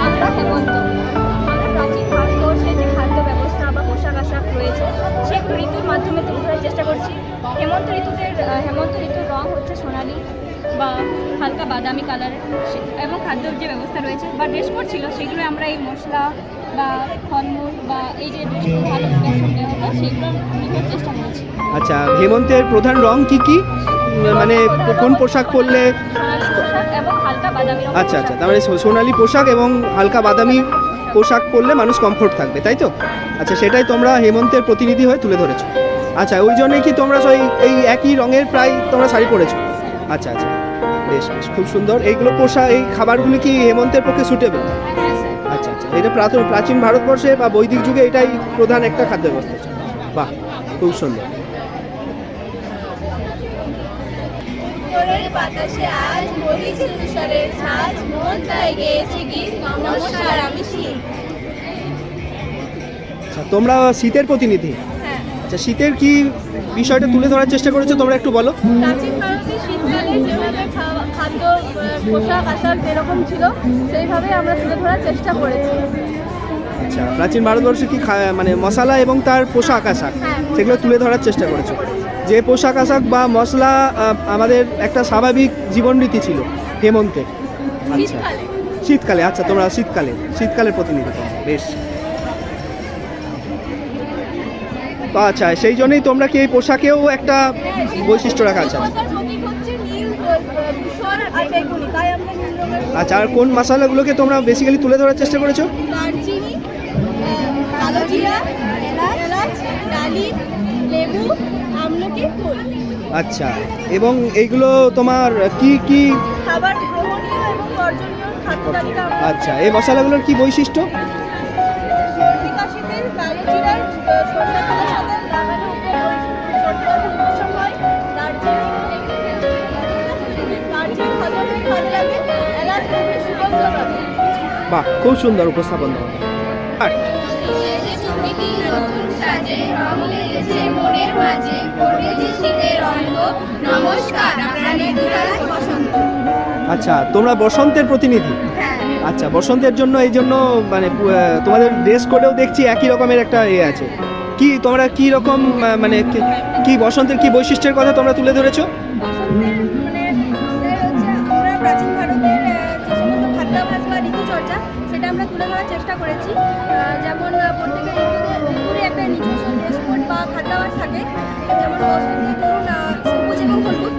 আমরা হেমন্ত। আমরা প্রাচীন ভারতবর্ষের যে খাদ্য ব্যবস্থা বা পোশাক আশাক রয়েছে সেগুলো ঋতুর মাধ্যমে তুলে ধরার চেষ্টা করছি। হেমন্ত ঋতুর রং হচ্ছে সোনালি বা হালকা বাদামি কালারের, এবং খাদ্যর যে ব্যবস্থা রয়েছে বা ড্রেস কোড ছিল সেগুলো আমরা এই মশলা বা ফলমূল বা এই যে ভালো বেসন দেওয়া হতো সেগুলো নিতে চেষ্টা করেছি। আচ্ছা, হেমন্তের প্রধান রং কি কি, মানে কোন পোশাক পরলে? পোশাক এবং হালকা বাদামি রঙের আচ্ছা আচ্ছা, তার মানে সোনালি পোশাক এবং হালকা বাদামি পোশাক পরলে মানুষ কমফোর্ট থাকবে, তাই তো? আচ্ছা, সেটাই তোমরা হেমন্তের প্রতিনিধি হয়ে তুলে ধরেছো। আচ্ছা, ওই জন্যই কি তোমরা এই একই রঙের প্রায় তোমরা শাড়ি পরেছো? আচ্ছা আচ্ছা, বেশ বেশ, খুব সুন্দর। এইগুলো পোশাক, এই খাবারগুলি কি হেমন্তের পক্ষে সুটেবল? আচ্ছা আচ্ছা, এটা প্রাচীন ভারতবর্ষে বা বৈদিক যুগে এটাই প্রধান একটা খাদ্য ব্যবস্থা ছিল। বাহ, খুব সুন্দর। বাতাসে আজ বইছে তুষারের ঝাঁজ, মন তাই গেয়েছে গীত, নমস্কার আমি শীত। আচ্ছা, তোমরা শীতের প্রতিনিধি। হ্যাঁ, আচ্ছা, শীতের কি বিষয়টা তুলে ধরার চেষ্টা করেছো তোমরা, একটু বলো। প্রাচীন ভারতের শীতকালে যেভাবে খাদ্য পোশাক আশাক যেরকম ছিল সেইভাবে আমরা তুলে ধরার চেষ্টা করেছি। আচ্ছা, প্রাচীন ভারতবর্ষে কি মানে মশলা এবং তার পোশাক আশাক সেগুলো তুলে ধরার চেষ্টা করেছো। যে পোশাক আশাক বা মশলা আমাদের একটা স্বাভাবিক জীবনরীতি ছিল হেমন্তের। আচ্ছা, শীতকালে। আচ্ছা, তোমরা শীতকালের প্রতিনিধি। বেশ। তো আচ্ছা, সেই জন্যই তোমরা কি এই পোশাকেও একটা বৈশিষ্ট্য রাখা আছে? আচ্ছা, আর কোন মশলাগুলোকে তোমরা বেসিক্যালি তুলে ধরার চেষ্টা করেছো? দারচিনি, কালো জিরা, এলাচ, ডালি, লেবু, আমলকি, ফুল। আচ্ছা, এবং এইগুলো তোমার কি কি খাবার গ্রহণীয় এবং বর্জনীয় খাদ্য তালিকা। আচ্ছা, এই মশলাগুলোর কি বৈশিষ্ট্য? বিকাশিতের কালো জিরার সরষের তেলের সাথে লাগানো উপশম হয়। দারচিনি হজমের ভালো লাগে, এলাচ খুবই সুগন্ধ পাবে। বাহ, খুব সুন্দর উপস্থাপন দেওয়া। আর আচ্ছা, তোমরা বসন্তের প্রতিনিধি। আচ্ছা, বসন্তের জন্য এই জন্য মানে তোমাদের ড্রেস কোডেও দেখছি একই রকমের একটা আছে। কি তোমরা কি রকম মানে কি বসন্তের কি বৈশিষ্ট্যের কথা তোমরা তুলে ধরেছো? আমরা প্রাচীন ভারতের যে সমস্ত খাদ্যাভ্যাস বা ঋতুচর্চা সেটা আমরা তুলে ধরার চেষ্টা করেছি। যেমন প্রত্যেকের ঋতুরে একটা নিজস্ব ড্রেস কোড বা খাদ্যাভ্যাস থাকে। যেমন বসন্তে ধরুন সবুজ এবং হলুদ,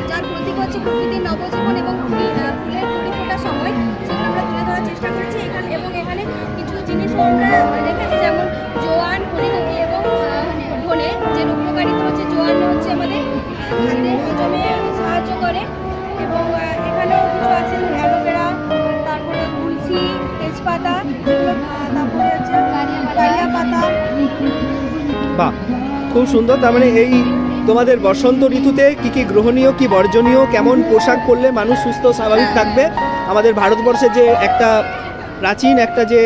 যার প্রতীক হচ্ছে প্রকৃতির নবজীবন এবং ফুলের কুড়ি ফোটার সময়, সেগুলো আমরা তুলে ধরার চেষ্টা করেছি এখানে কিছু জিনিসও আমরা রেখেছি, যেমন জোয়ান, হরিতকি এবং ধনে। যে উপকারিতা হচ্ছে জোয়ান হচ্ছে আমাদের খাদ্যের হজমে সাহায্য করে, এবং এখানেও কিছু আছে অ্যালোভেরা, তারপরে তুলসী, তেজপাতা, তারপরে হচ্ছে কারিয়া পাতা। বাহ, খুব সুন্দর। তার মানে এই তোমাদের বসন্ত ঋতুতে কি কি গ্রহণীয়, কি বর্জনীয়, কেমন পোশাক পরলে মানুষ সুস্থ স্বাভাবিক থাকবে, আমাদের ভারতবর্ষের যে একটা প্রাচীন একটা যে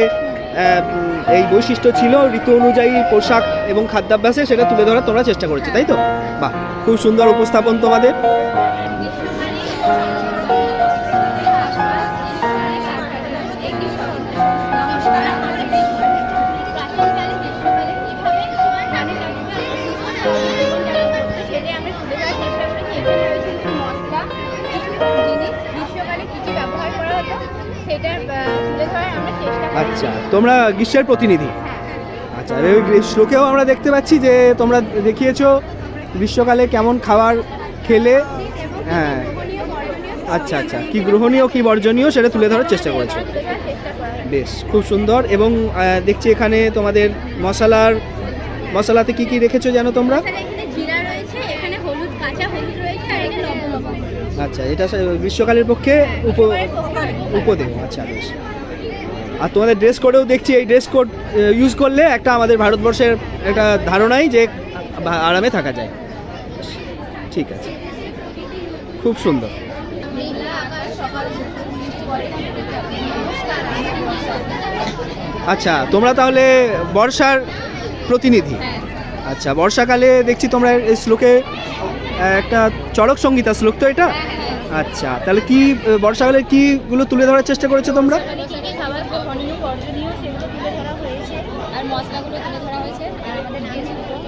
এই বৈশিষ্ট্য ছিল ঋতু অনুযায়ী পোশাক এবং খাদ্যাভ্যাসে, সেটা তুলে ধরার তোমরা চেষ্টা করেছো, তাই তো? বাহ, খুব সুন্দর উপস্থাপন তোমাদের। আচ্ছা, তোমরা গ্রীষ্মের প্রতিনিধি। আচ্ছা, এই গ্রীষ্মকেও আমরা দেখতে পাচ্ছি যে তোমরা দেখিয়েছো গ্রীষ্মকালে কেমন খাবার খেলে। হ্যাঁ, আচ্ছা আচ্ছা, কি গ্রহণীয় কি বর্জনীয় সেটা তুলে ধরার চেষ্টা করেছো। বেশ, খুব সুন্দর। এবং দেখছি এখানে তোমাদের মশলাতে কি কি রেখেছো জানো তোমরা? আচ্ছা, এটা গ্রীষ্মকালের পক্ষে উপদেয়। আচ্ছা, বেশ। আর তোমাদের ড্রেস কোডেও দেখছি এই ড্রেস কোড ইউজ করলে একটা আমাদের ভারতবর্ষের একটা ধারণাই যে আরামে থাকা যায়। ঠিক আছে, খুব সুন্দর। আচ্ছা, তোমরা তাহলে বর্ষার প্রতিনিধি। আচ্ছা, বর্ষাকালে দেখছি তোমরা এই শ্লোকে একটা চড়ক সংগীতা শ্লোক তো এটা? আচ্ছা, তাহলে কি বর্ষাকালে কিগুলো তুলে ধরার চেষ্টা করেছো তোমরা? কি কি খাবার গ্রহণীয় বর্জনীয় সেগুলো তুলে ধরা হয়েছে, আর মশলাগুলো তুলে ধরা হয়েছে, আর আমাদের ড্রেস কোড।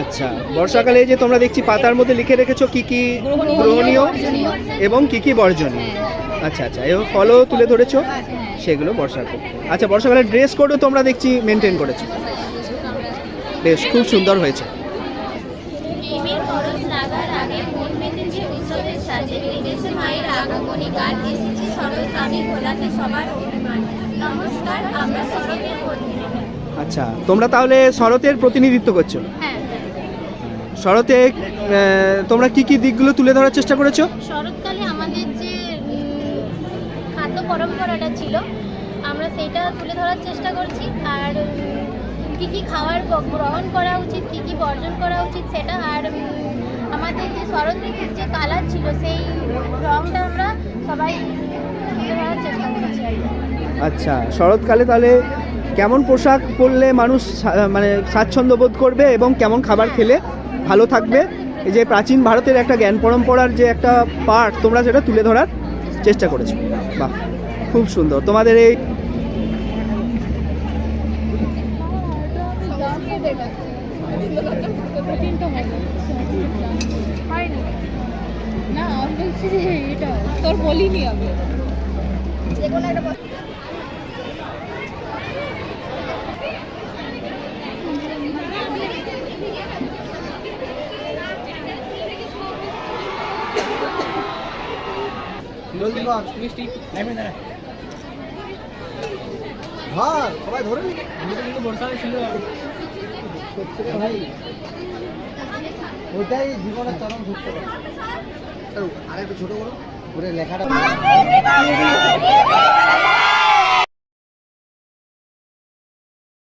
আচ্ছা, বর্ষাকালে যে তোমরা দেখছি পাতার মধ্যে লিখে রেখেছো কি কি গ্রহণীয় এবং কি কি বর্জনীয়। আচ্ছা আচ্ছা, এবং ফলও তুলে ধরেছো, সেগুলো বর্ষাকাল। আচ্ছা, বর্ষাকালের ড্রেস কোডও তোমরা দেখছি মেনটেন করেছো, বেশ খুব সুন্দর হয়েছে। প্রেমের পরশ লাগার আগে মন মেতেছে উৎসবের সাজে, বিদেশে মায়ের আগমনী গান এসেছে শরৎ আমি ভোলাতে সবার অভিমান। নমস্কার, আমরা শরতের প্রতিনিধি। আচ্ছা, তোমরা তাহলে শরতের প্রতিনিধিত্ব করছো। হ্যাঁ, শরতে তোমরা কি কি দিকগুলো তুলে ধরার চেষ্টা করেছো? শরৎকালে আমাদের যে খাদ্য পরম্পরাটা ছিল আমরা সেইটা তুলে ধরার চেষ্টা করছি, আর কি কি খাবার গ্রহণ করা উচিত, কি কি বর্জন করা উচিত সেটা, আর আমাদের যে শরৎ ঋতুর যে কালার ছিল সেই রংটা আমরা সবাই তুলে ধরার চেষ্টা করছি আর কি। আচ্ছা, শরৎকালে তাহলে কেমন পোশাক পরলে মানুষ মানে স্বাচ্ছন্দ্য বোধ করবে এবং কেমন খাবার খেলে ভালো থাকবে, এই যে প্রাচীন ভারতের একটা জ্ঞান পরম্পরার যে একটা পার্ট তোমরা সেটা তুলে ধরার চেষ্টা করেছো। বাহ, খুব সুন্দর তোমাদের এই না আমি বলছি যে এটা তোর বলিনি আমি যেগুলো একটা হ্যাঁ সবাই ধরে নি ওইটাই জীবনের চরম সত্য। আর একটু ছোট করো, ওরে লেখাটা